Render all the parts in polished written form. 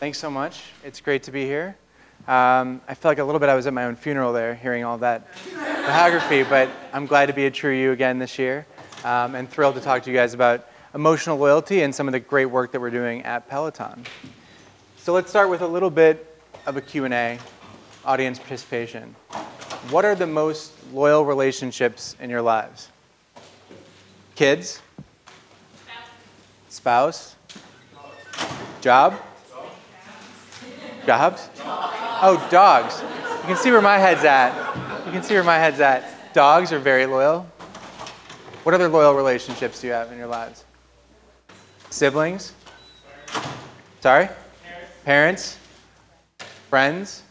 Thanks so much. It's great to be here. I feel like a little bit I was at my own funeral there, hearing all that biography, but I'm glad to be a True You again this year, and thrilled to talk to you guys about emotional loyalty and some of the great work that we're doing at Peloton. So let's start with a little bit of a Q&A, audience participation. What are the most loyal relationships in your lives? Kids? Spouse? Job? Jobs? Oh, dogs. You can see where my head's at. You can see where my head's at. Dogs are very loyal. What other loyal relationships do you have in your lives? Siblings? Sorry? Parents? Friends?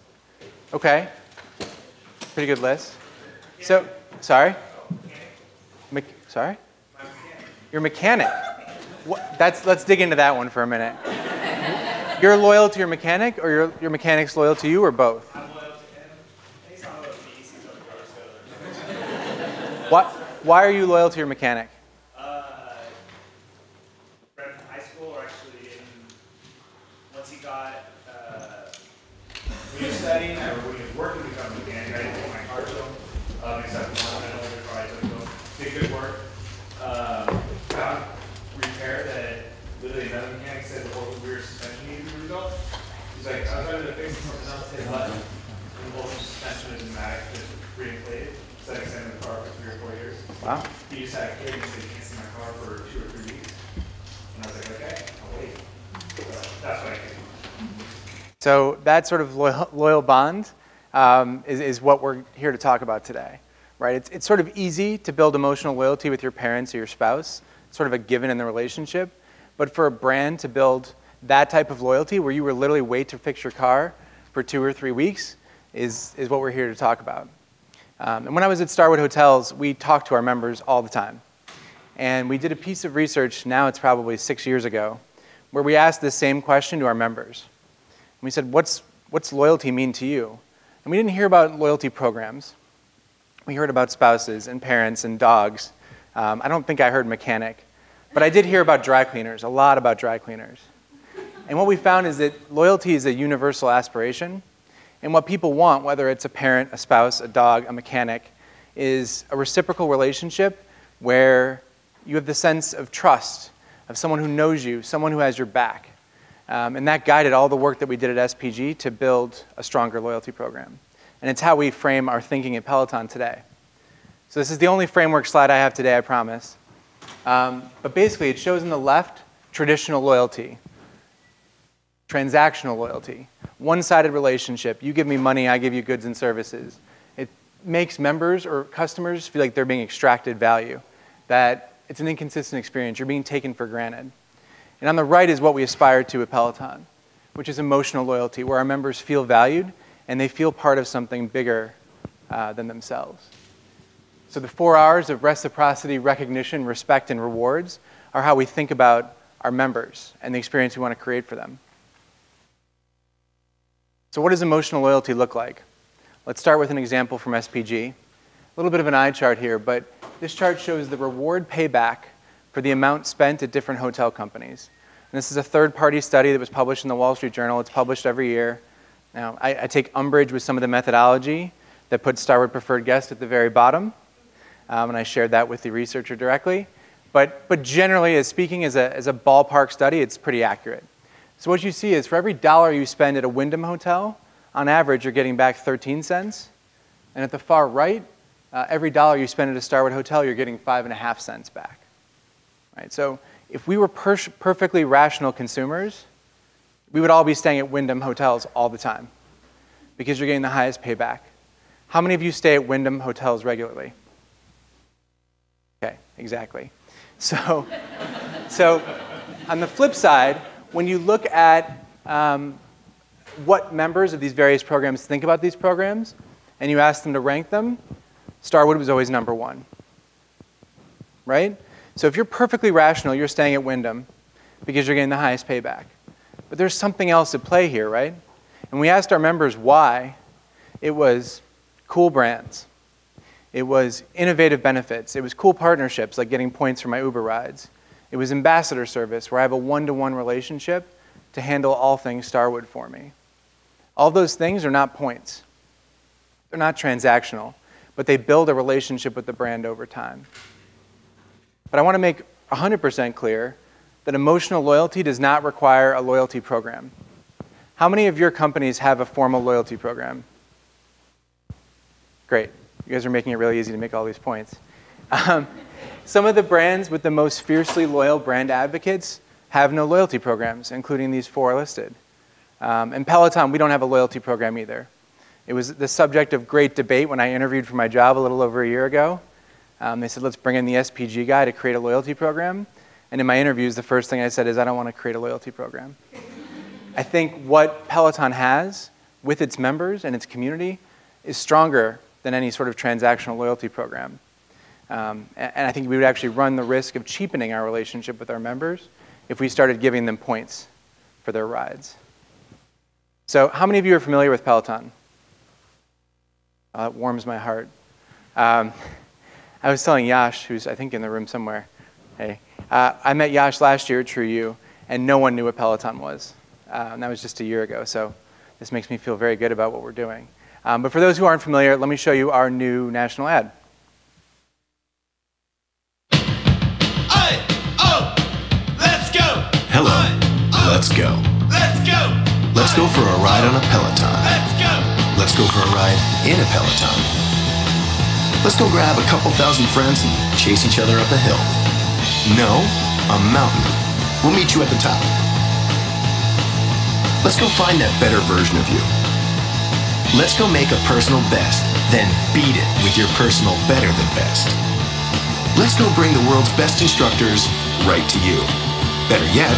Okay. Pretty good list. So, sorry? Sorry? You're a mechanic. Let's dig into that one for a minute. You're loyal to your mechanic, or your mechanic's loyal to you, or both? I'm loyal to him. He's not loyal to me. He's on the car. Why are you loyal to your mechanic? Friend from high school, or actually, once he got, when he was studying, or when he was working to become a mechanic, I didn't take my car to him, except one. I know the car I took to him. Did good work. Found repair that literally another mechanic said the whole rear suspension needed to be resolved. He's like, I was ready to fix something else, hit a button, and the whole suspension is pneumatic, just reinflated. So I extended the car for 3 or 4 years. Wow. He just had a kid and said, you can't see my car for 2 or 3 weeks. And I was like, okay, I'll wait. So that's what I did. So that sort of loyal bond is what we're here to talk about today, right? It's sort of easy to build emotional loyalty with your parents or your spouse. It's sort of a given in the relationship. But for a brand to build that type of loyalty where you will literally wait to fix your car for 2 or 3 weeks is what we're here to talk about. And when I was at Starwood Hotels, we talked to our members all the time. And we did a piece of research, now it's probably 6 years ago, where we asked this same question to our members. And we said, what's loyalty mean to you? And we didn't hear about loyalty programs. We heard about spouses and parents and dogs. I don't think I heard mechanic. But I did hear about dry cleaners, a lot about dry cleaners. And what we found is that loyalty is a universal aspiration. And what people want, whether it's a parent, a spouse, a dog, a mechanic, is a reciprocal relationship where you have the sense of trust, of someone who knows you, someone who has your back. And that guided all the work that we did at SPG to build a stronger loyalty program. And it's how we frame our thinking at Peloton today. So this is the only framework slide I have today, I promise. But basically, it shows on the left traditional loyalty, transactional loyalty, one-sided relationship. You give me money, I give you goods and services. It makes members or customers feel like they're being extracted value, that it's an inconsistent experience. You're being taken for granted. And on the right is what we aspire to at Peloton, which is emotional loyalty, where our members feel valued and they feel part of something bigger than themselves. So the 4 R's of reciprocity, recognition, respect, and rewards are how we think about our members and the experience we want to create for them. So what does emotional loyalty look like? Let's start with an example from SPG. A little bit of an eye chart here, but this chart shows the reward payback for the amount spent at different hotel companies. And this is a third-party study that was published in the Wall Street Journal. It's published every year. Now, I take umbrage with some of the methodology that puts Starwood Preferred Guest at the very bottom. And I shared that with the researcher directly. But generally, as speaking as a ballpark study, it's pretty accurate. So what you see is for every dollar you spend at a Wyndham hotel, on average, you're getting back 13 cents. And at the far right, every dollar you spend at a Starwood hotel, you're getting 5.5 cents back. Right? So if we were perfectly rational consumers, we would all be staying at Wyndham hotels all the time because you're getting the highest payback. How many of you stay at Wyndham hotels regularly? Okay, exactly. So on the flip side, when you look at what members of these various programs think about these programs, and you ask them to rank them, Starwood was always number 1. Right? So if you're perfectly rational, you're staying at Wyndham because you're getting the highest payback. But there's something else at play here, right? And we asked our members why. It was cool brands. It was innovative benefits. It was cool partnerships, like getting points for my Uber rides. It was ambassador service, where I have a one-to-one relationship to handle all things Starwood for me. All those things are not points. They're not transactional, but they build a relationship with the brand over time. But I want to make 100% clear that emotional loyalty does not require a loyalty program. How many of your companies have a formal loyalty program? Great. You guys are making it really easy to make all these points. Some of the brands with the most fiercely loyal brand advocates have no loyalty programs, including these 4 listed. And Peloton, we don't have a loyalty program either. It was the subject of great debate when I interviewed for my job a little over a year ago. They said, let's bring in the SPG guy to create a loyalty program. And in my interviews, the first thing I said is, I don't want to create a loyalty program. I think what Peloton has with its members and its community is stronger than any sort of transactional loyalty program. And I think we would actually run the risk of cheapening our relationship with our members if we started giving them points for their rides. So how many of you are familiar with Peloton? It warms my heart. I was telling Yash, who's I think in the room somewhere, hey, I met Yash last year at True U, and no one knew what Peloton was. And that was just a year ago, so this makes me feel very good about what we're doing. But for those who aren't familiar, let me show you our new national ad. Hello, let's go. Let's go. Let's go for a ride on a Peloton. Let's go. Let's go for a ride in a Peloton. Let's go grab a couple thousand friends and chase each other up a hill. No, a mountain. We'll meet you at the top. Let's go find that better version of you. Let's go make a personal best, then beat it with your personal better than best. Let's go bring the world's best instructors right to you. Better yet,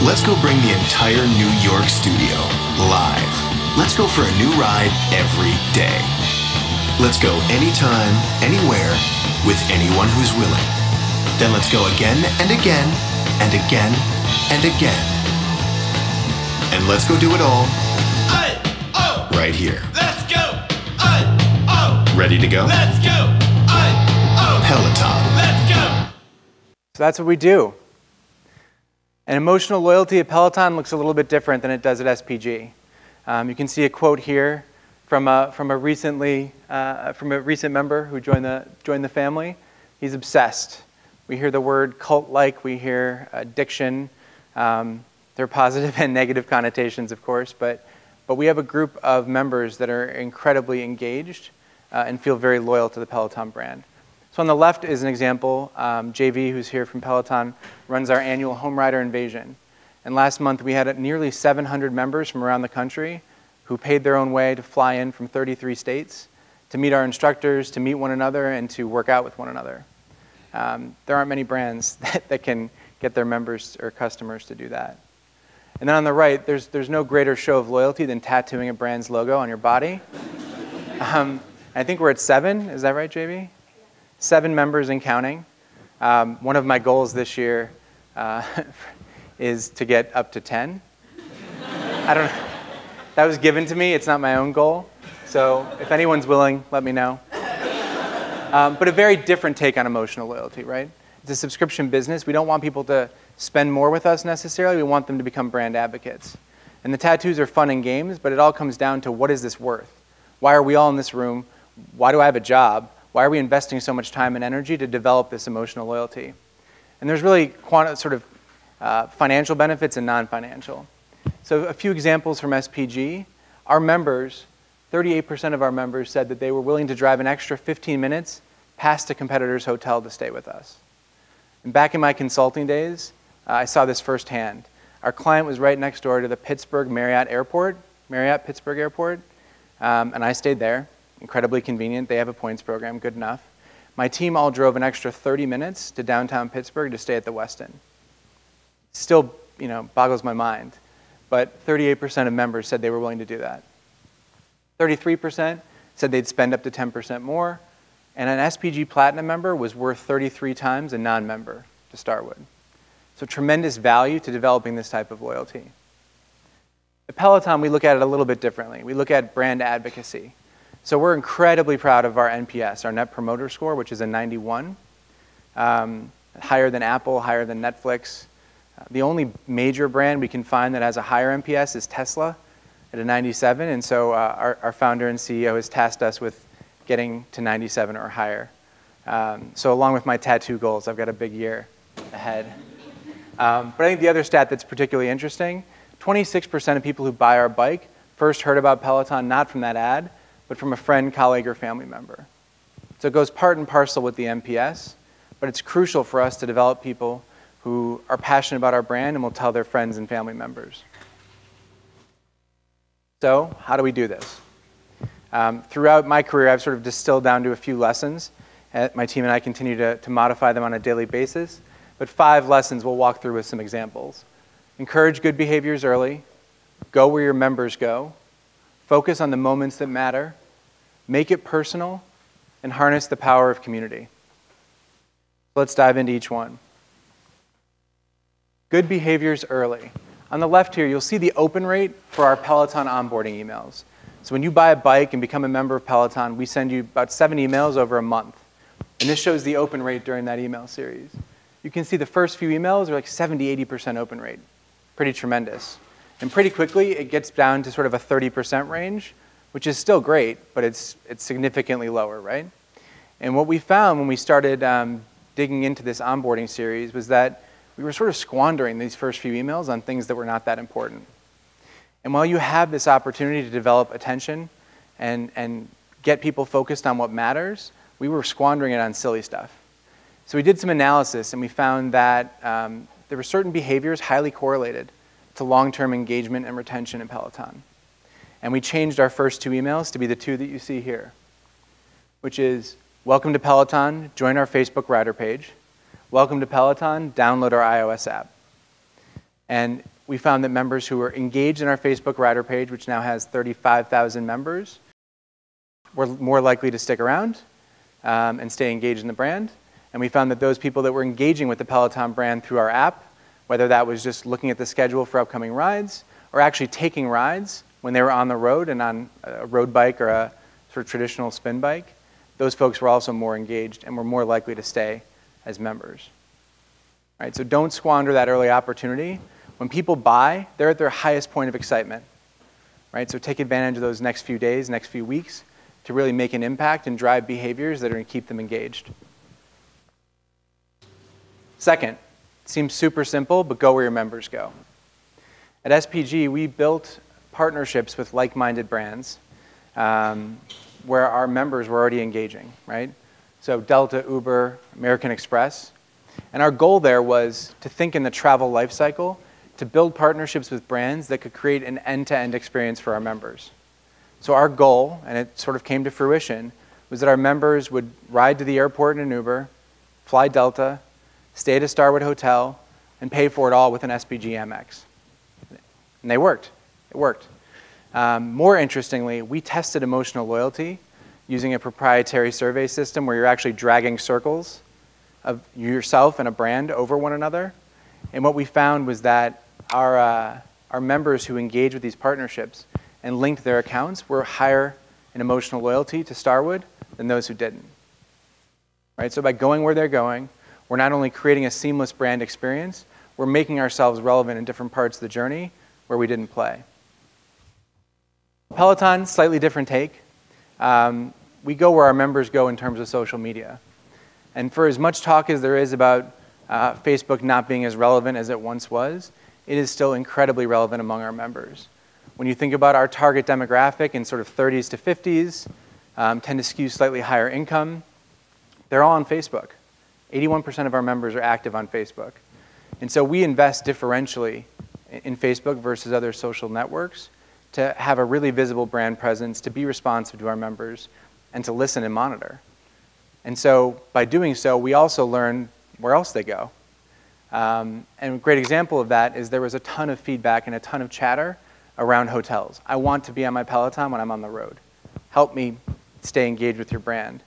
let's go bring the entire New York studio live. Let's go for a new ride every day. Let's go anytime, anywhere, with anyone who's willing. Then let's go again and again and again and again. And let's go do it all right here. Let's go. Ready to go? Let's go. Peloton. Let's go. So that's what we do. And emotional loyalty at Peloton looks a little bit different than it does at SPG. You can see a quote here from a recent member who joined the family. He's obsessed. We hear the word cult-like. We hear addiction. There are positive and negative connotations, of course, but we have a group of members that are incredibly engaged and feel very loyal to the Peloton brand. So on the left is an example. JV, who's here from Peloton, runs our annual Home Rider Invasion. And last month we had nearly 700 members from around the country who paid their own way to fly in from 33 states to meet our instructors, to meet one another, and to work out with one another. There aren't many brands that can get their members or customers to do that. And then on the right, there's no greater show of loyalty than tattooing a brand's logo on your body. I think we're at 7. Is that right, JV? 7 members and counting. One of my goals this year is to get up to 10. I don't know. That was given to me. It's not my own goal. So if anyone's willing, let me know. But a very different take on emotional loyalty, right? It's a subscription business. We don't want people to spend more with us necessarily. We want them to become brand advocates. And the tattoos are fun and games, but it all comes down to what is this worth? Why are we all in this room? Why do I have a job? Why are we investing so much time and energy to develop this emotional loyalty? And there's really financial benefits and non-financial. So a few examples from SPG. Our members, 38% of our members said that they were willing to drive an extra 15 minutes past a competitor's hotel to stay with us. And back in my consulting days, I saw this firsthand. Our client was right next door to the Marriott Pittsburgh Airport, and I stayed there. Incredibly convenient. They have a points program, good enough. My team all drove an extra 30 minutes to downtown Pittsburgh to stay at the Westin. Still, boggles my mind. But 38% of members said they were willing to do that. 33% said they'd spend up to 10% more. And an SPG Platinum member was worth 33 times a non-member to start with. So tremendous value to developing this type of loyalty. At Peloton, we look at it a little bit differently. We look at brand advocacy. So we're incredibly proud of our NPS, our Net Promoter Score, which is a 91. Higher than Apple, higher than Netflix. The only major brand we can find that has a higher NPS is Tesla at a 97, and so our founder and CEO has tasked us with getting to 97 or higher. So along with my tattoo goals, I've got a big year ahead. But I think the other stat that's particularly interesting, 26% of people who buy our bike first heard about Peloton not from that ad, but from a friend, colleague, or family member. So it goes part and parcel with the NPS, but it's crucial for us to develop people who are passionate about our brand and will tell their friends and family members. So how do we do this? Throughout my career, I've sort of distilled down to a few lessons. My team and I continue to modify them on a daily basis. But 5 lessons we'll walk through with some examples. Encourage good behaviors early. Go where your members go. Focus on the moments that matter. Make it personal. And harness the power of community. Let's dive into each one. Good behaviors early. On the left here, you'll see the open rate for our Peloton onboarding emails. So when you buy a bike and become a member of Peloton, we send you about 7 emails over a month. And this shows the open rate during that email series. You can see the first few emails are like 70–80% open rate. Pretty tremendous. And pretty quickly, it gets down to sort of a 30% range, which is still great, but it's significantly lower, right? And what we found when we started digging into this onboarding series was that we were sort of squandering these first few emails on things that were not that important. And while you have this opportunity to develop attention and get people focused on what matters, we were squandering it on silly stuff. So we did some analysis, and we found that there were certain behaviors highly correlated to long-term engagement and retention in Peloton. And we changed our first 2 emails to be the 2 that you see here, which is, welcome to Peloton, join our Facebook rider page. Welcome to Peloton, download our iOS app. And we found that members who were engaged in our Facebook rider page, which now has 35,000 members, were more likely to stick around and stay engaged in the brand. And we found that those people that were engaging with the Peloton brand through our app, whether that was just looking at the schedule for upcoming rides or actually taking rides when they were on the road and on a road bike or a sort of traditional spin bike, those folks were also more engaged and were more likely to stay as members. All right, so don't squander that early opportunity. When people buy, they're at their highest point of excitement. Right? So take advantage of those next few days, next few weeks to really make an impact and drive behaviors that are going to keep them engaged. Second, seems super simple, but go where your members go. At SPG, we built partnerships with like-minded brands where our members were already engaging, right? So Delta, Uber, American Express. And our goal there was to think in the travel life cycle, to build partnerships with brands that could create an end-to-end experience for our members. So our goal, and it sort of came to fruition, was that our members would ride to the airport in an Uber, fly Delta, stay at a Starwood hotel, and pay for it all with an SPG Amex. And they worked. It worked. More interestingly, we tested emotional loyalty using a proprietary survey system where you're actually dragging circles of yourself and a brand over one another. And what we found was that our members who engaged with these partnerships and linked their accounts were higher in emotional loyalty to Starwood than those who didn't. Right? So by going where they're going, we're not only creating a seamless brand experience, we're making ourselves relevant in different parts of the journey where we didn't play. Peloton, slightly different take. We go where our members go in terms of social media. And for as much talk as there is about Facebook not being as relevant as it once was, it is still incredibly relevant among our members. When you think about our target demographic in sort of 30s to 50s, tend to skew slightly higher income, they're all on Facebook. 81% of our members are active on Facebook. And so we invest differentially in Facebook versus other social networks to have a really visible brand presence, to be responsive to our members, and to listen and monitor. And so by doing so, we also learn where else they go. And a great example of that is there was a ton of feedback and a ton of chatter around hotels. I want to be on my Peloton when I'm on the road. Help me stay engaged with your brand.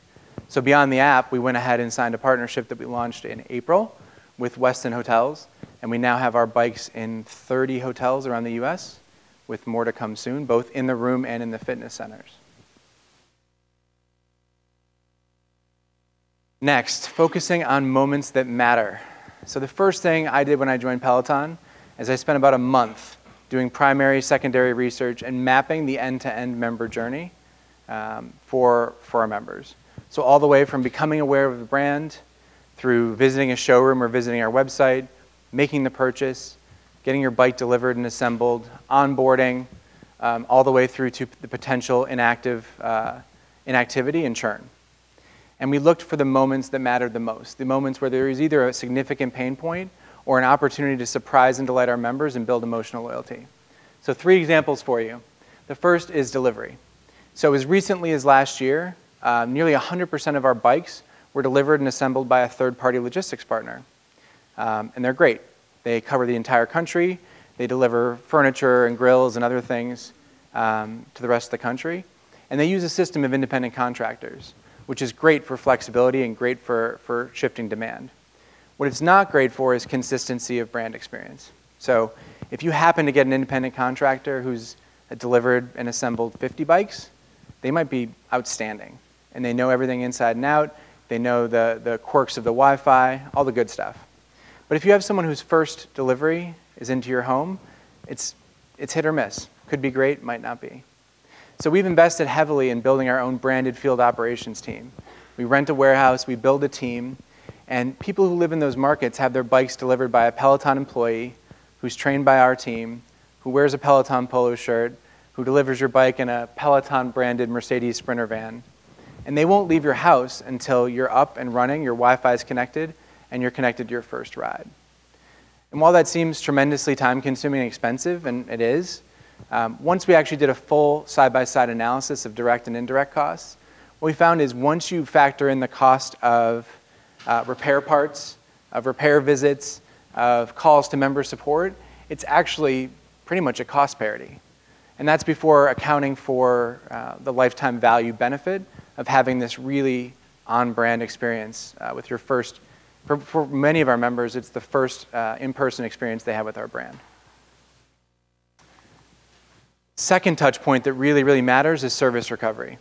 So beyond the app, we went ahead and signed a partnership that we launched in April with Westin Hotels, and we now have our bikes in 30 hotels around the US, with more to come soon, both in the room and in the fitness centers. Next, focusing on moments that matter. So the first thing I did when I joined Peloton is I spent about a month doing primary, secondary research and mapping the end-to-end member journey for our members. So all the way from becoming aware of the brand, through visiting a showroom or visiting our website, making the purchase, getting your bike delivered and assembled, onboarding, all the way through to the potential inactivity and churn. And we looked for the moments that mattered the most, the moments where there is either a significant pain point or an opportunity to surprise and delight our members and build emotional loyalty. So 3 examples for you. The first is delivery. So as recently as last year, nearly 100% of our bikes were delivered and assembled by a third-party logistics partner. And they're great. They cover the entire country. They deliver furniture and grills and other things to the rest of the country. And they use a system of independent contractors, which is great for flexibility and great for shifting demand. What it's not great for is consistency of brand experience. So if you happen to get an independent contractor who's delivered and assembled 50 bikes, they might be outstanding. And they know everything inside and out. They know the quirks of the Wi-Fi, all the good stuff. But if you have someone whose first delivery is into your home, it's hit or miss. Could be great, might not be. So we've invested heavily in building our own branded field operations team. We rent a warehouse, we build a team, and people who live in those markets have their bikes delivered by a Peloton employee who's trained by our team, who wears a Peloton polo shirt, who delivers your bike in a Peloton-branded Mercedes Sprinter van. And they won't leave your house until you're up and running, your Wi-Fi is connected, and you're connected to your first ride. And while that seems tremendously time-consuming and expensive, and it is, once we actually did a full side-by-side analysis of direct and indirect costs, what we found is once you factor in the cost of repair parts, of repair visits, of calls to member support, it's actually pretty much a cost parity. And that's before accounting for the lifetime value benefit of having this really on-brand experience with your first, for many of our members, it's the first in-person experience they have with our brand. Second touch point that really, really matters is service recovery.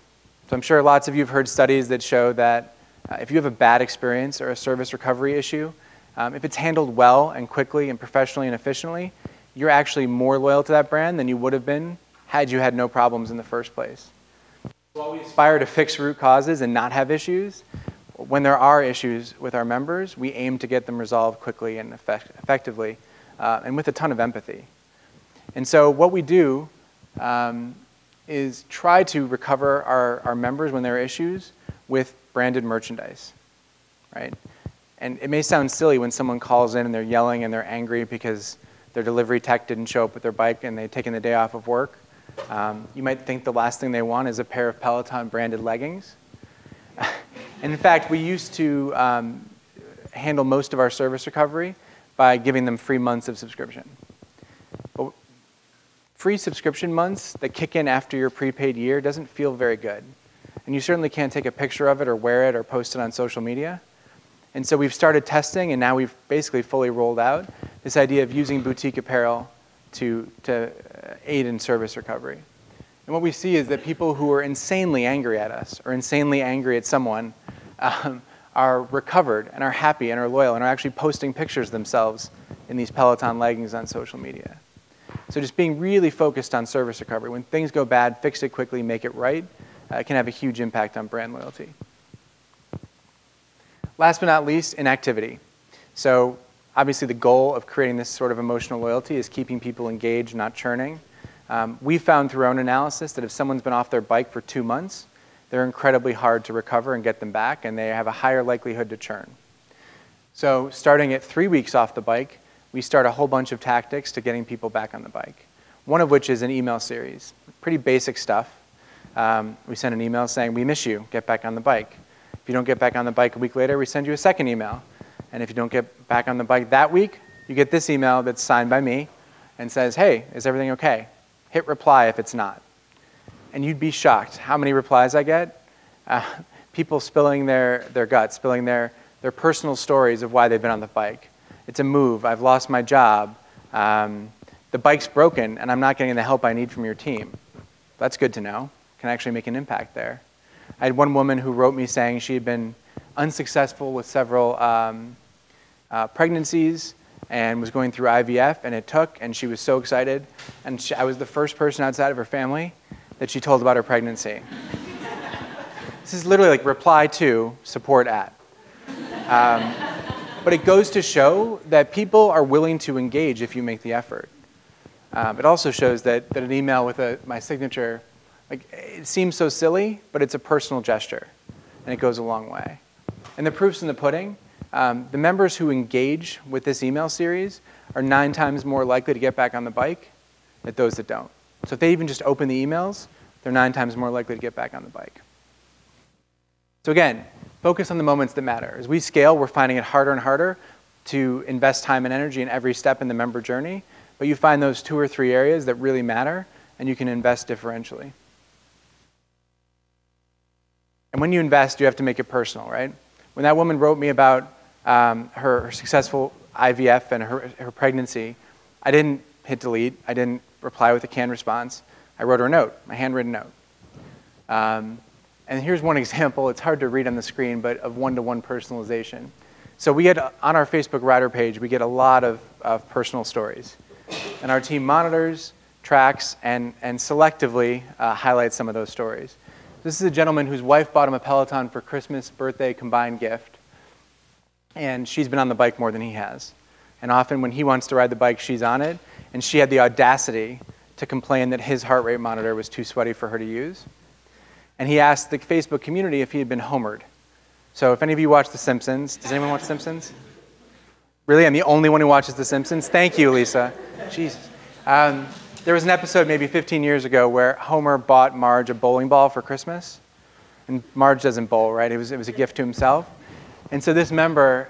So I'm sure lots of you have heard studies that show that if you have a bad experience or a service recovery issue, if it's handled well and quickly and professionally and efficiently, you're actually more loyal to that brand than you would have been had you had no problems in the first place. While we aspire to fix root causes and not have issues, when there are issues with our members, we aim to get them resolved quickly and effectively and with a ton of empathy. And so what we do is try to recover our members when there are issues with branded merchandise, right? And it may sound silly when someone calls in and they're yelling and they're angry because their delivery tech didn't show up with their bike and they've taken the day off of work. You might think the last thing they want is a pair of Peloton branded leggings. And in fact, we used to handle most of our service recovery by giving them free months of subscription. But free subscription months that kick in after your prepaid year doesn't feel very good. And you certainly can't take a picture of it or wear it or post it on social media. And so we've started testing, and now we've basically fully rolled out this idea of using boutique apparel to aid in service recovery. And what we see is that people who are insanely angry at us or insanely angry at someone are recovered and are happy and are loyal and are actually posting pictures of themselves in these Peloton leggings on social media. So just being really focused on service recovery. When things go bad, fix it quickly, make it right. It can have a huge impact on brand loyalty. Last but not least, inactivity. So obviously the goal of creating this sort of emotional loyalty is keeping people engaged, not churning. We found through our own analysis that if someone's been off their bike for 2 months, they're incredibly hard to recover and get them back, and they have a higher likelihood to churn. So starting at 3 weeks off the bike, we start a whole bunch of tactics to getting people back on the bike. One of which is an email series. Pretty basic stuff. We send an email saying, we miss you, get back on the bike. If you don't get back on the bike a week later, we send you a second email. And if you don't get back on the bike that week, you get this email that's signed by me and says, hey, is everything okay? Hit reply if it's not. And you'd be shocked how many replies I get. People spilling their guts, spilling their personal stories of why they've been on the bike. It's a move, I've lost my job, the bike's broken and I'm not getting the help I need from your team. That's good to know. Can actually make an impact there. I had one woman who wrote me saying she had been unsuccessful with several pregnancies and was going through IVF, and it took, and she was so excited. And I was the first person outside of her family that she told about her pregnancy. This is literally like reply to, support at. But it goes to show that people are willing to engage if you make the effort. It also shows that an email with my signature, like, it seems so silly, but it's a personal gesture, and it goes a long way. And the proof's in the pudding. The members who engage with this email series are 9 times more likely to get back on the bike than those that don't. So if they even just open the emails, they're 9 times more likely to get back on the bike. So again, focus on the moments that matter. As we scale, we're finding it harder and harder to invest time and energy in every step in the member journey, but you find those 2 or 3 areas that really matter, and you can invest differentially. And when you invest, you have to make it personal, right? When that woman wrote me about her successful IVF and her pregnancy, I didn't hit delete. I didn't reply with a canned response. I wrote her a note, a handwritten note. And here's one example. It's hard to read on the screen, but of one-to-one personalization. So we get, on our Facebook Rider page, we get a lot of personal stories. And our team monitors, tracks, and selectively highlights some of those stories. This is a gentleman whose wife bought him a Peloton for Christmas, birthday, combined gift. And she's been on the bike more than he has. And often when he wants to ride the bike, she's on it. And she had the audacity to complain that his heart rate monitor was too sweaty for her to use. And he asked the Facebook community if he had been homered. So if any of you watch The Simpsons, does anyone watch Simpsons? Really? I'm the only one who watches The Simpsons? Thank you, Lisa. Jesus. There was an episode maybe 15 years ago where Homer bought Marge a bowling ball for Christmas. And Marge doesn't bowl, right? It was a gift to himself. And so this member,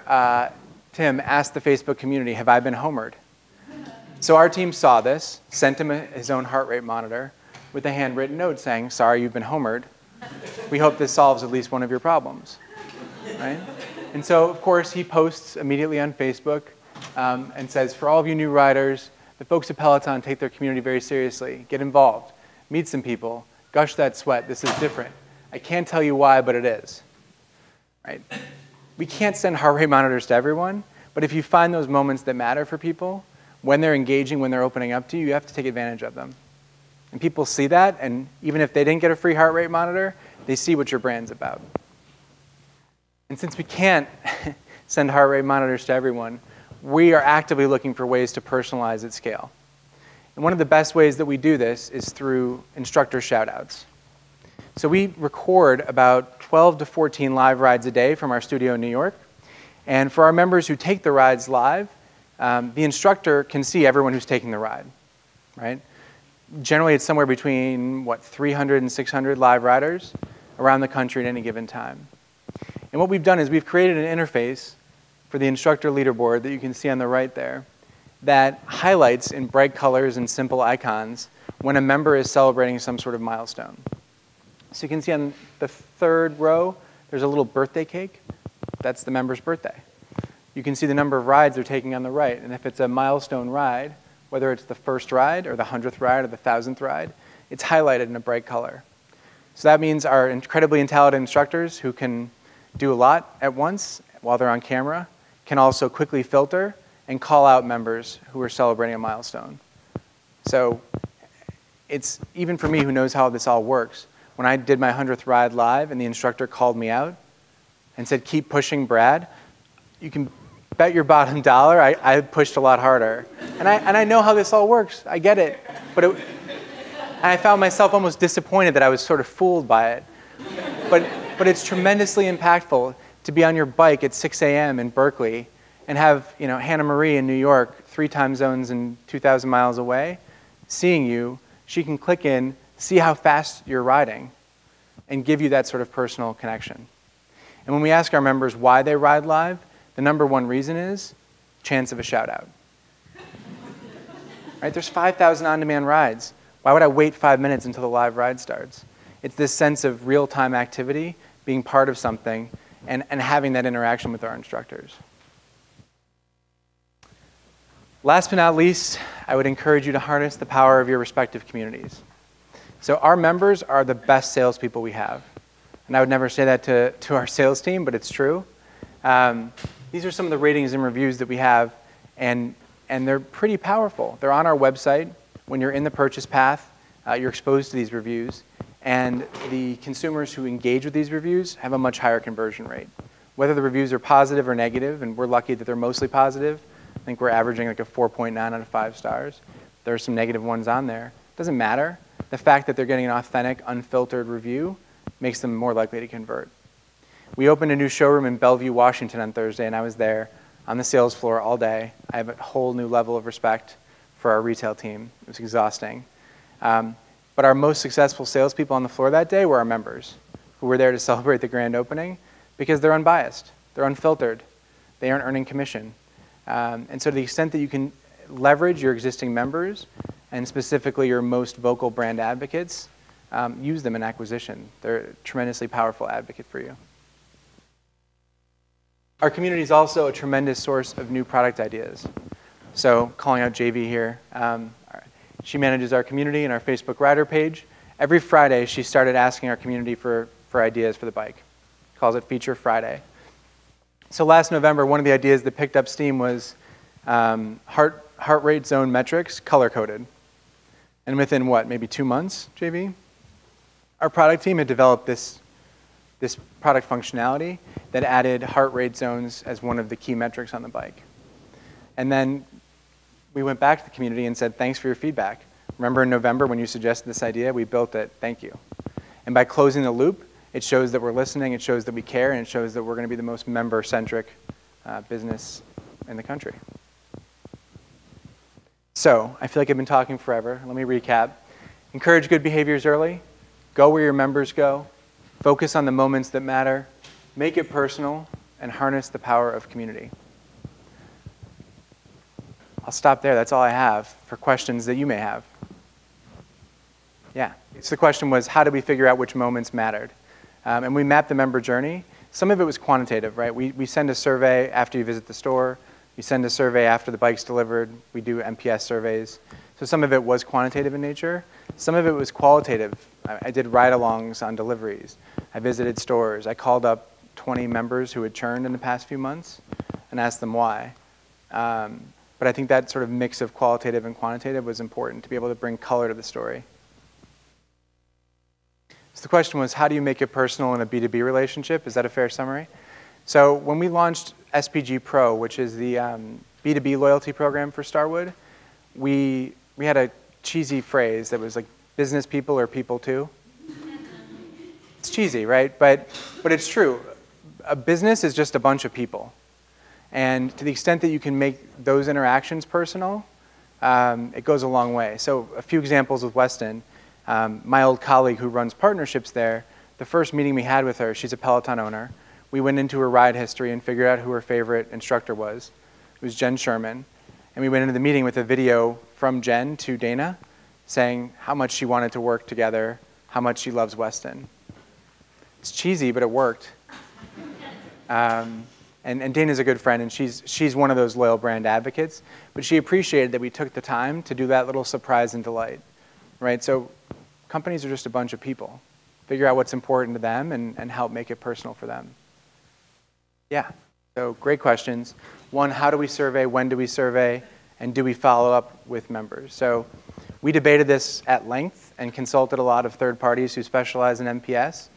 Tim, asked the Facebook community, have I been homered? So our team saw this, sent him his own heart rate monitor with a handwritten note saying, sorry, you've been homered. We hope this solves at least one of your problems, right? And so, of course, he posts immediately on Facebook and says, for all of you new riders, the folks at Peloton take their community very seriously. Get involved. Meet some people. Gush that sweat. This is different. I can't tell you why, but it is, right? We can't send heart rate monitors to everyone, but if you find those moments that matter for people, when they're engaging, when they're opening up to you, you have to take advantage of them. And people see that, and even if they didn't get a free heart rate monitor, they see what your brand's about. And since we can't send heart rate monitors to everyone, we are actively looking for ways to personalize at scale. And one of the best ways that we do this is through instructor shout-outs. So we record about 12 to 14 live rides a day from our studio in New York. And for our members who take the rides live, the instructor can see everyone who's taking the ride, right? Generally, it's somewhere between, 300 and 600 live riders around the country at any given time. And what we've done is we've created an interface for the instructor leaderboard that you can see on the right there that highlights in bright colors and simple icons when a member is celebrating some sort of milestone. So you can see on the 3rd row, there's a little birthday cake. That's the member's birthday. You can see the number of rides they're taking on the right. And if it's a milestone ride, whether it's the 1st ride or the 100th ride or the 1000th ride, it's highlighted in a bright color. So that means our incredibly intelligent instructors who can do a lot at once while they're on camera can also quickly filter and call out members who are celebrating a milestone. So it's, even for me who knows how this all works, when I did my 100th ride live and the instructor called me out and said, keep pushing, Brad, you can bet your bottom dollar I pushed a lot harder. And I know how this all works. I get it. But I found myself almost disappointed that I was sort of fooled by it. But it's tremendously impactful to be on your bike at 6 a.m. in Berkeley and have Hannah Marie in New York, 3 time zones and 2,000 miles away, seeing you. She can click in, see how fast you're riding, and give you that sort of personal connection. And when we ask our members why they ride live, the number 1 reason is chance of a shout out. Right? There's 5,000 on-demand rides. Why would I wait 5 minutes until the live ride starts? It's this sense of real-time activity, being part of something, and having that interaction with our instructors. Last but not least, I would encourage you to harness the power of your respective communities. So our members are the best salespeople we have. And I would never say that to our sales team, but it's true. These are some of the ratings and reviews that we have, and they're pretty powerful. They're on our website. When you're in the purchase path, you're exposed to these reviews, and the consumers who engage with these reviews have a much higher conversion rate. Whether the reviews are positive or negative, and we're lucky that they're mostly positive, I think we're averaging like a 4.9 out of 5 stars. There are some negative ones on there. Doesn't matter. The fact that they're getting an authentic, unfiltered review makes them more likely to convert. We opened a new showroom in Bellevue, Washington on Thursday, and I was there on the sales floor all day. I have a whole new level of respect for our retail team. It was exhausting. But our most successful salespeople on the floor that day were our members, who were there to celebrate the grand opening because they're unbiased, they're unfiltered, they aren't earning commission. And so to the extent that you can leverage your existing members, and specifically your most vocal brand advocates, use them in acquisition. They're a tremendously powerful advocate for you. Our community is also a tremendous source of new product ideas. So calling out JV here, she manages our community and our Facebook rider page. Every Friday, she started asking our community for ideas for the bike. Calls it Feature Friday. So last November, one of the ideas that picked up steam was heart rate zone metrics color-coded. And within what, maybe 2 months, JV? Our product team had developed this product functionality that added heart rate zones as one of the key metrics on the bike. And then we went back to the community and said, thanks for your feedback. Remember in November when you suggested this idea? We built it. Thank you. And by closing the loop, it shows that we're listening, it shows that we care, and it shows that we're going to be the most member-centric business in the country. So, I feel like I've been talking forever. Let me recap. Encourage good behaviors early. Go where your members go. Focus on the moments that matter. Make it personal, and harness the power of community. I'll stop there. That's all I have for questions that you may have. Yeah. So the question was, how did we figure out which moments mattered? And we mapped the member journey. Some of it was quantitative, right? We send a survey after you visit the store. We send a survey after the bike's delivered. We do NPS surveys. So some of it was quantitative in nature. Some of it was qualitative. I did ride-alongs on deliveries. I visited stores. I called up 20 members who had churned in the past few months and asked them why. But I think that sort of mix of qualitative and quantitative was important to be able to bring color to the story. So the question was, how do you make it personal in a B2B relationship? Is that a fair summary? So when we launched SPG Pro, which is the B2B loyalty program for Starwood, we had a cheesy phrase that was like, business people are people too. It's cheesy, right? But it's true. A business is just a bunch of people. And to the extent that you can make those interactions personal, it goes a long way. So a few examples with Weston. My old colleague who runs partnerships there, the first meeting we had with her, she's a Peloton owner. We went into her ride history and figured out who her favorite instructor was. It was Jen Sherman. And we went into the meeting with a video from Jen to Dana saying how much she wanted to work together, how much she loves Weston. It's cheesy, but it worked. And Dana's a good friend, and she's one of those loyal brand advocates. But she appreciated that we took the time to do that little surprise and delight. Right? So companies are just a bunch of people. Figure out what's important to them and help make it personal for them. Yeah. So great questions. One, how do we survey? When do we survey? And do we follow up with members? So we debated this at length and consulted a lot of third parties who specialize in NPS.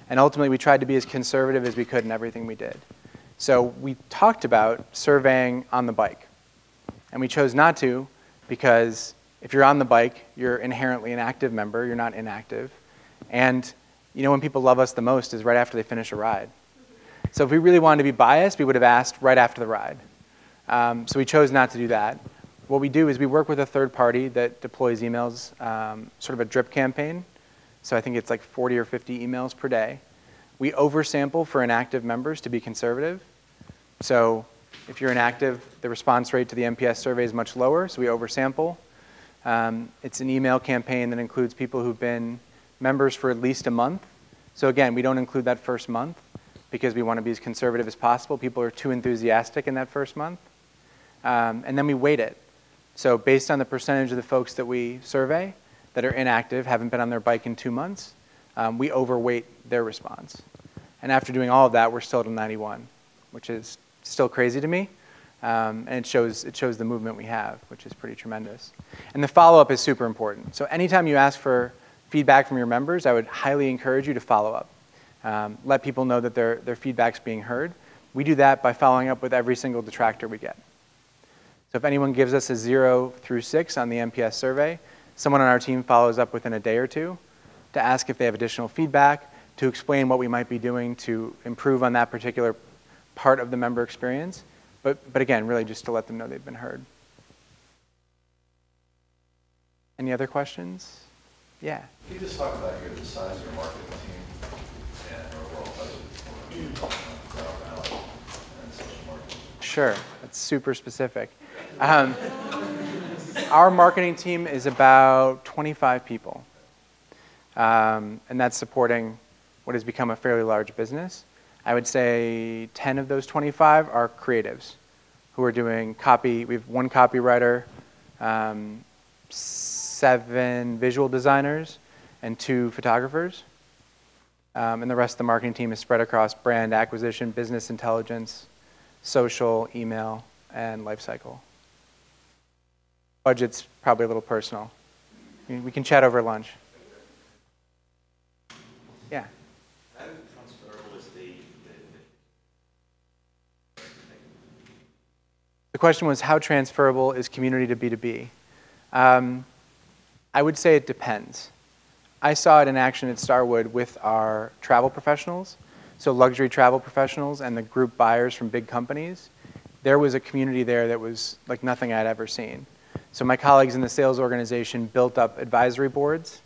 And ultimately, we tried to be as conservative as we could in everything we did. So we talked about surveying on the bike. And we chose not to because if you're on the bike, you're inherently an active member. You're not inactive. And you know when people love us the most is right after they finish a ride. So if we really wanted to be biased, we would have asked right after the ride. So we chose not to do that. What we do is we work with a third party that deploys emails, sort of a drip campaign. So I think it's like 40 or 50 emails per day. We oversample for inactive members to be conservative. So if you're inactive, the response rate to the NPS survey is much lower, so we oversample. It's an email campaign that includes people who've been members for at least a month. So again, we don't include that first month because we want to be as conservative as possible. People are too enthusiastic in that first month. And then we weight it. So based on the percentage of the folks that we survey that are inactive, haven't been on their bike in 2 months, we overweight their response. And after doing all of that, we're still at a 91, which is still crazy to me. And it shows the movement we have, which is pretty tremendous. And the follow-up is super important. So anytime you ask for feedback from your members, I would highly encourage you to follow up. Let people know that their feedback's being heard. We do that by following up with every single detractor we get. So if anyone gives us a 0 through 6 on the NPS survey, someone on our team follows up within a day or two to ask if they have additional feedback, to explain what we might be doing to improve on that particular part of the member experience. But again, really just to let them know they've been heard. Any other questions? Yeah. Can you just talk about the size of your marketing team and your overall budget for crowd and social marketing? Sure, that's super specific. Our marketing team is about 25 people, and that's supporting what has become a fairly large business. I would say 10 of those 25 are creatives who are doing copy. We have 1 copywriter, 7 visual designers, and 2 photographers. And the rest of the marketing team is spread across brand acquisition, business intelligence, social, email, and lifecycle. Budget's probably a little personal. We can chat over lunch. Yeah. How transferable is The question was, how transferable is community to B2B? I would say it depends. I saw it in action at Starwood with our travel professionals, so luxury travel professionals and the group buyers from big companies. There was a community there that was like nothing I'd ever seen. So my colleagues in the sales organization built up advisory boards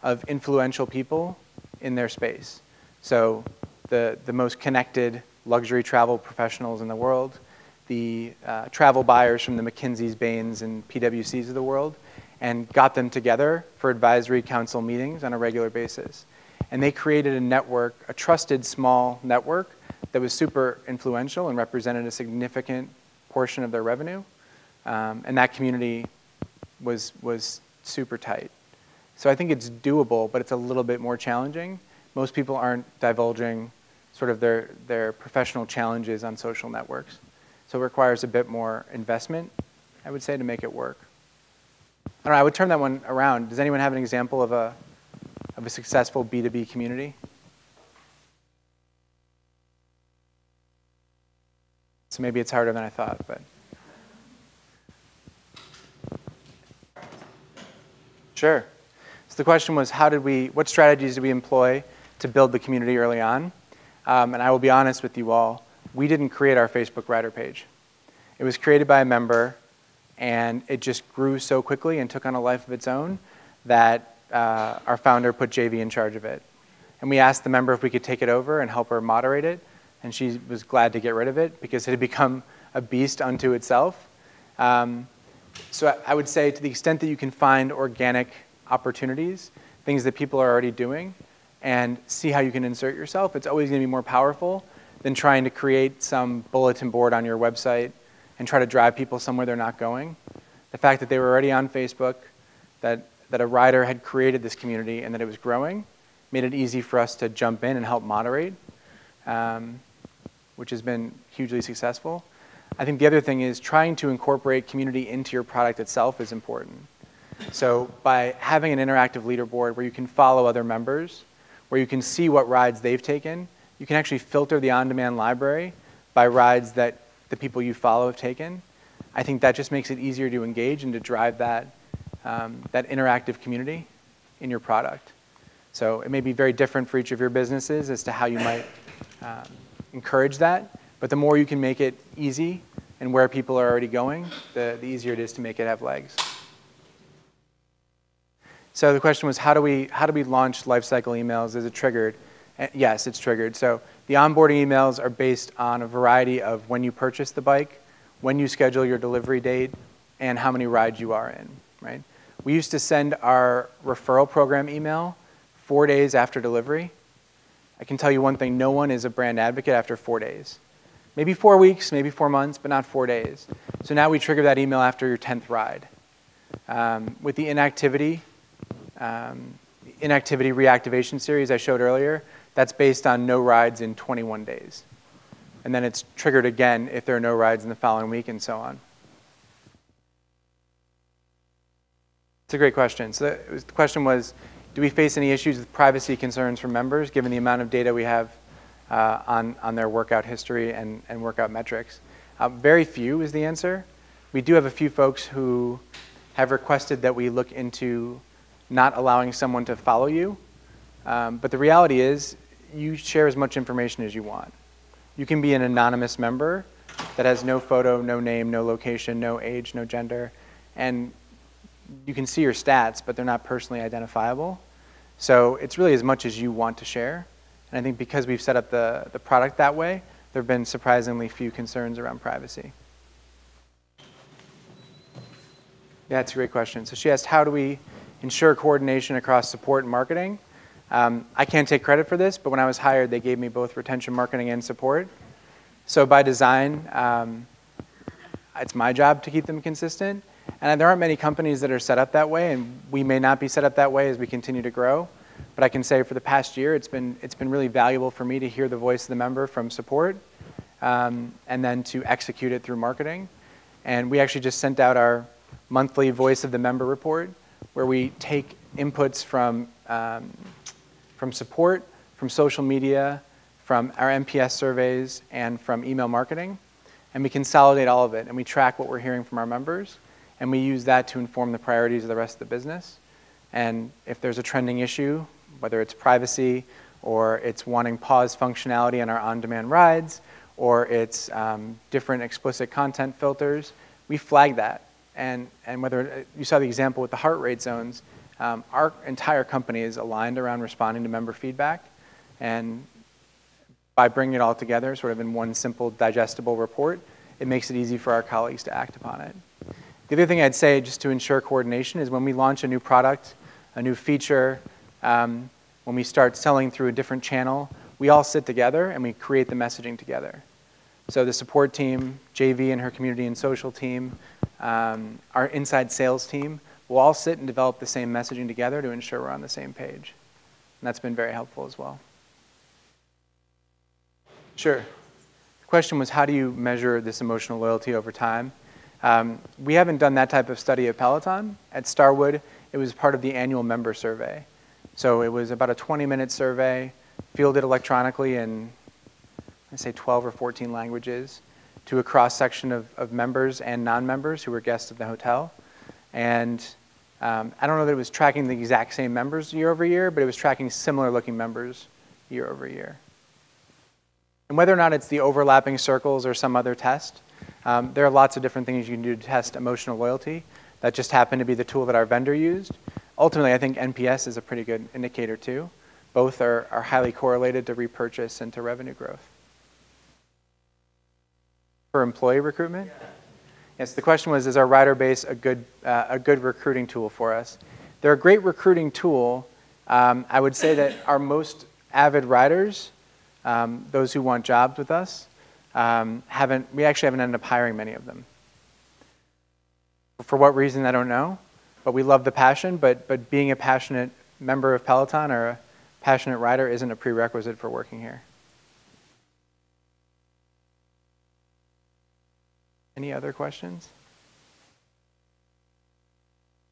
of influential people in their space. So the most connected luxury travel professionals in the world, the travel buyers from the McKinseys, Bains, and PwCs of the world, and got them together for advisory council meetings on a regular basis. And they created a network, a trusted small network that was super influential and represented a significant portion of their revenue. And that community was super tight. So I think it's doable, but it's a little bit more challenging. Most people aren't divulging sort of their professional challenges on social networks. So it requires a bit more investment, I would say, to make it work. I don't know, I would turn that one around. Does anyone have an example of a successful B2B community? So maybe it's harder than I thought, but. Sure. So the question was, what strategies did we employ to build the community early on? And I will be honest with you all, we didn't create our Facebook writer page. It was created by a member, and it just grew so quickly and took on a life of its own that our founder put JV in charge of it. And we asked the member if we could take it over and help her moderate it, and she was glad to get rid of it because it had become a beast unto itself. So I would say to the extent that you can find organic opportunities, things that people are already doing, and see how you can insert yourself, it's always going to be more powerful than trying to create some bulletin board on your website and try to drive people somewhere they're not going. The fact that they were already on Facebook, that a writer had created this community and that it was growing, made it easy for us to jump in and help moderate, which has been hugely successful. I think the other thing is trying to incorporate community into your product itself is important. So by having an interactive leaderboard where you can follow other members, where you can see what rides they've taken, you can actually filter the on-demand library by rides that the people you follow have taken. I think that just makes it easier to engage and to drive that interactive community in your product. So it may be very different for each of your businesses as to how you might encourage that, but the more you can make it easy and where people are already going, the easier it is to make it have legs. So the question was, how do we launch lifecycle emails? Is it triggered? Yes, it's triggered. So the onboarding emails are based on a variety of when you purchase the bike, when you schedule your delivery date, and how many rides you are in, right? We used to send our referral program email 4 days after delivery. I can tell you one thing, no one is a brand advocate after 4 days. Maybe 4 weeks, maybe 4 months, but not 4 days. So now we trigger that email after your 10th ride. With the inactivity reactivation series I showed earlier, that's based on no rides in 21 days. and then it's triggered again if there are no rides in the following week, and so on. It's a great question. So the question was, do we face any issues with privacy concerns from members, given the amount of data we have on their workout history and workout metrics? Very few is the answer. We do have a few folks who have requested that we look into not allowing someone to follow you. But the reality is, you share as much information as you want. You can be an anonymous member that has no photo, no name, no location, no age, no gender, and you can see your stats, but they're not personally identifiable. So it's really as much as you want to share. And I think because we've set up the product that way, there have been surprisingly few concerns around privacy. Yeah, that's a great question. So she asked, how do we ensure coordination across support and marketing? I can't take credit for this, but when I was hired, they gave me both retention marketing and support. So by design, it's my job to keep them consistent. And there aren't many companies that are set up that way, and we may not be set up that way as we continue to grow. But I can say for the past year, it's been really valuable for me to hear the voice of the member from support, and then to execute it through marketing. And we actually just sent out our monthly Voice of the Member report, where we take inputs from support, from social media, from our NPS surveys, and from email marketing. And we consolidate all of it, and we track what we're hearing from our members, and we use that to inform the priorities of the rest of the business. And if there's a trending issue, whether it's privacy, or it's wanting pause functionality on our on-demand rides, or it's different explicit content filters, we flag that. And whether you saw the example with the heart rate zones, our entire company is aligned around responding to member feedback. And by bringing it all together sort of in one simple digestible report, it makes it easy for our colleagues to act upon it. The other thing I'd say, just to ensure coordination, is when we launch a new product, a new feature, when we start selling through a different channel, we all sit together and we create the messaging together. So the support team, JV and her community and social team, our inside sales team, will all sit and develop the same messaging together to ensure we're on the same page. And that's been very helpful as well. Sure. The question was, how do you measure this emotional loyalty over time? We haven't done that type of study at Peloton. At Starwood, it was part of the annual member survey. So it was about a 20-minute survey, fielded electronically in, I'd say, 12 or 14 languages to a cross-section of members and non-members who were guests of the hotel. And I don't know that it was tracking the exact same members year over year, but it was tracking similar-looking members year over year. And whether or not it's the overlapping circles or some other test, there are lots of different things you can do to test emotional loyalty. That just happened to be the tool that our vendor used. Ultimately, I think NPS is a pretty good indicator too. Both are highly correlated to repurchase and to revenue growth. For employee recruitment? Yes, the question was, is our rider base a good recruiting tool for us? They're a great recruiting tool. I would say that our most avid riders, those who want jobs with us, we actually haven't ended up hiring many of them. For what reason, I don't know, but we love the passion, but being a passionate member of Peloton or a passionate rider isn't a prerequisite for working here. Any other questions?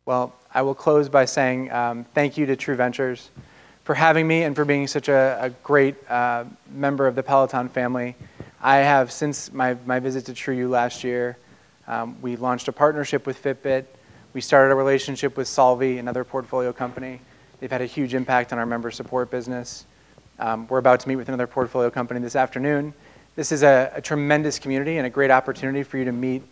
Well, I will close by saying thank you to True Ventures for having me and for being such a great member of the Peloton family. I have, since my visit to True U last year, we launched a partnership with Fitbit. We started a relationship with Solvi, another portfolio company. They've had a huge impact on our member support business. We're about to meet with another portfolio company this afternoon. This is a tremendous community and a great opportunity for you to meet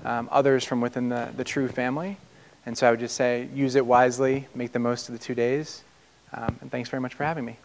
others from within the True family. And so I would just say, use it wisely, make the most of the 2 days. And thanks very much for having me.